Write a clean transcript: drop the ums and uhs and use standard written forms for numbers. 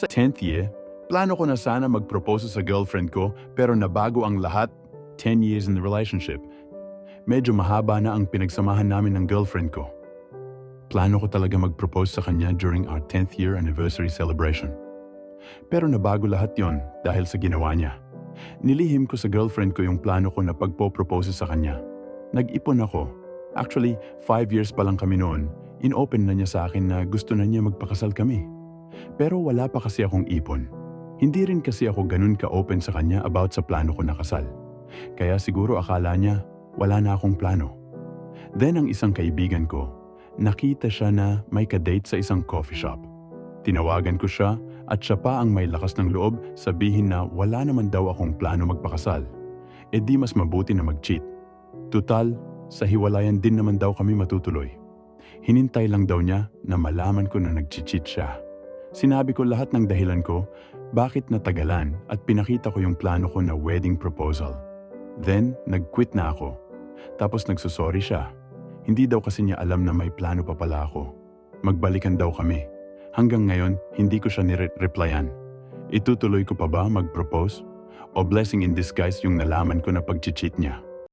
Sa 10th year, plano ko na sana mag-propose sa girlfriend ko pero nabago ang lahat 10 years in the relationship. Medyo mahaba na ang pinagsamahan namin ng girlfriend ko. Plano ko talaga mag-propose sa kanya during our 10th year anniversary celebration. Pero nabago lahat yon dahil sa ginawa niya. Nilihim ko sa girlfriend ko yung plano ko na pagpo-propose sa kanya. Nag-ipon ako. Actually, 5 years pa lang kami noon. In-open na niya sa akin na gusto na niya magpakasal kami. Pero wala pa kasi akong ipon. Hindi rin kasi ako ganun ka-open sa kanya about sa plano ko na kasal. Kaya siguro akala niya wala na akong plano. Then ang isang kaibigan ko, nakita siya na may ka-date sa isang coffee shop. Tinawagan ko siya at siya pa ang may lakas ng loob sabihin na wala naman daw akong plano magpakasal. E di mas mabuti na mag-cheat. Tutal, sa hiwalayan din naman daw kami matutuloy. Hinintay lang daw niya na malaman ko na nag-cheat siya. Sinabi ko lahat ng dahilan ko, bakit natagalan at pinakita ko yung plano ko na wedding proposal. Then, nag-quit na ako. Tapos nagsusorry siya. Hindi daw kasi niya alam na may plano pa pala ako. Magbalikan daw kami. Hanggang ngayon, hindi ko siya nireplyan. Itutuloy ko pa ba mag-propose? O blessing in disguise yung nalaman ko na pag-cheat niya?